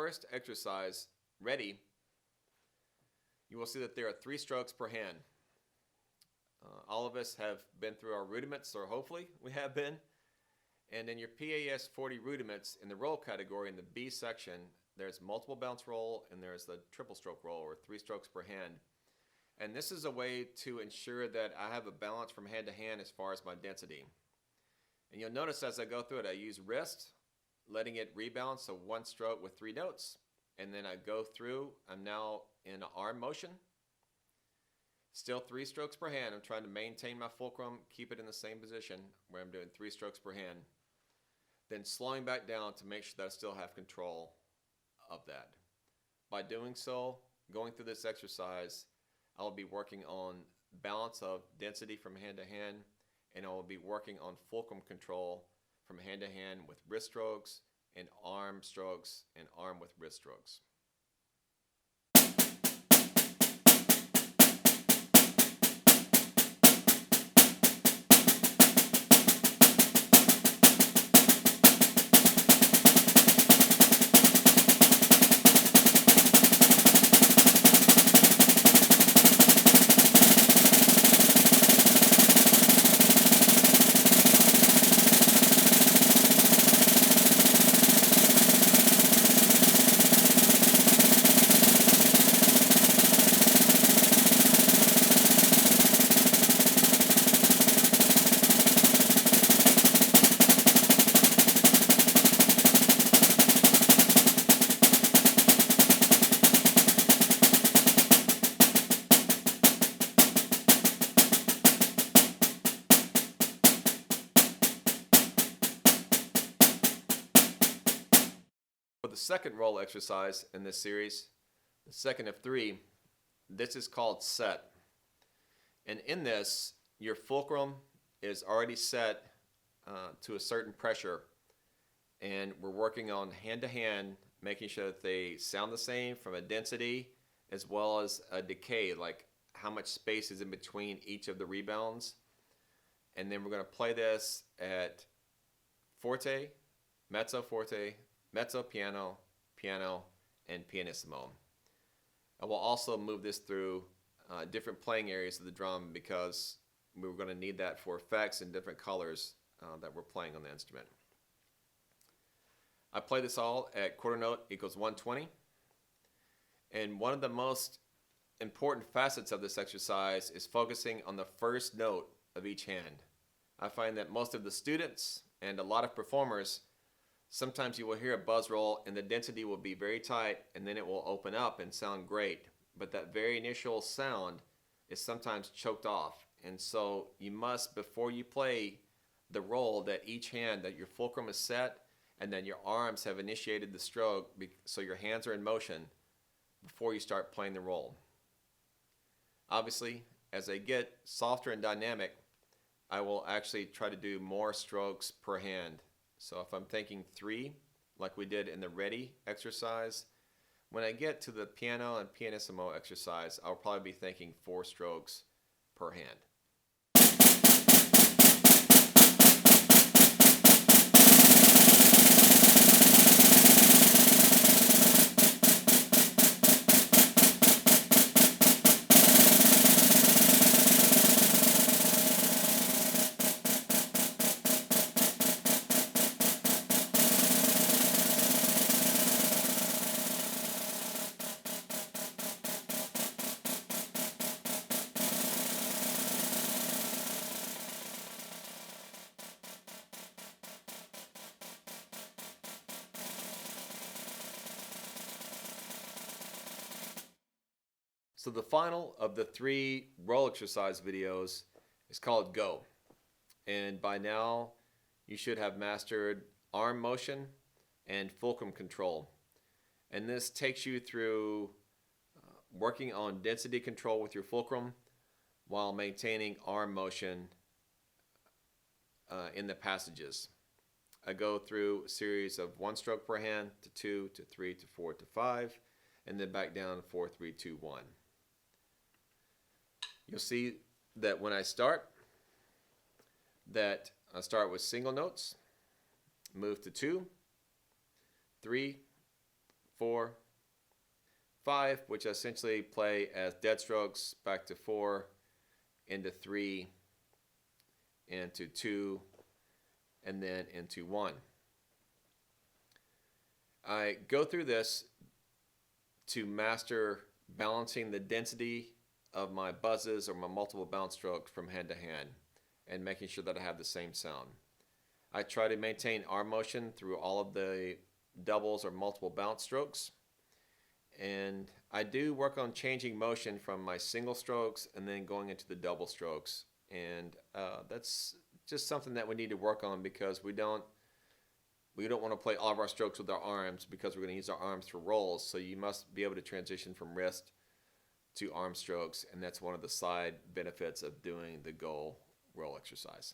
first exercise, ready, you will see that there are 3 strokes per hand. All of us have been through our rudiments, or hopefully we have been. And in your PAS 40 rudiments, in the roll category, in the B section, there's multiple bounce roll and there's the triple stroke roll, or 3 strokes per hand. And this is a way to ensure that I have a balance from hand to hand as far as my density. And you'll notice as I go through it, I use wrist, letting it rebalance, so 1 stroke with 3 notes. And then I go through, I'm now in arm motion. Still 3 strokes per hand. I'm trying to maintain my fulcrum, keep it in the same position where I'm doing 3 strokes per hand. Then slowing back down to make sure that I still have control of that. By doing so, going through this exercise, I'll be working on balance of density from hand to hand, and I will be working on fulcrum control from hand to hand with wrist strokes and arm strokes and arm with wrist strokes. For the second roll exercise in this series, the second of 3, this is called set. And in this, your fulcrum is already set to a certain pressure. And we're working on hand to hand, making sure that they sound the same from a density as well as a decay, like how much space is in between each of the rebounds. And then we're going to play this at forte, mezzo forte, mezzo piano, piano, and pianissimo. I will also move this through different playing areas of the drum because we're going to need that for effects and different colors that we're playing on the instrument. I play this all at quarter note equals 120. And one of the most important facets of this exercise is focusing on the first note of each hand. I find that most of the students and a lot of performers, sometimes you will hear a buzz roll and the density will be very tight and then it will open up and sound great. But that very initial sound is sometimes choked off. And so you must, before you play the roll, that each hand, that your fulcrum is set and then your arms have initiated the stroke, so your hands are in motion before you start playing the roll. Obviously, as I get softer and dynamic, I will actually try to do more strokes per hand. So if I'm thinking 3, like we did in the ready exercise, when I get to the piano and pianissimo exercise, I'll probably be thinking 4 strokes per hand. So the final of the 3 roll exercise videos is called Go. And by now, you should have mastered arm motion and fulcrum control. And this takes you through working on density control with your fulcrum while maintaining arm motion in the passages. I go through a series of 1 stroke per hand to 2 to 3 to 4 to 5, and then back down 4, 3, 2, 1. You'll see that when I start, that I start with single notes, move to 2, 3, 4, 5, which I essentially play as dead strokes, back to 4, into 3, into 2, and then into 1. I go through this to master balancing the density of my buzzes or my multiple bounce strokes from hand to hand and making sure that I have the same sound. I try to maintain arm motion through all of the doubles or multiple bounce strokes, and I do work on changing motion from my single strokes and then going into the double strokes, and that's just something that we need to work on because we don't want to play all of our strokes with our arms because we're going to use our arms for rolls. So you must be able to transition from wrist to arm strokes, and that's one of the side benefits of doing the goal roll exercise.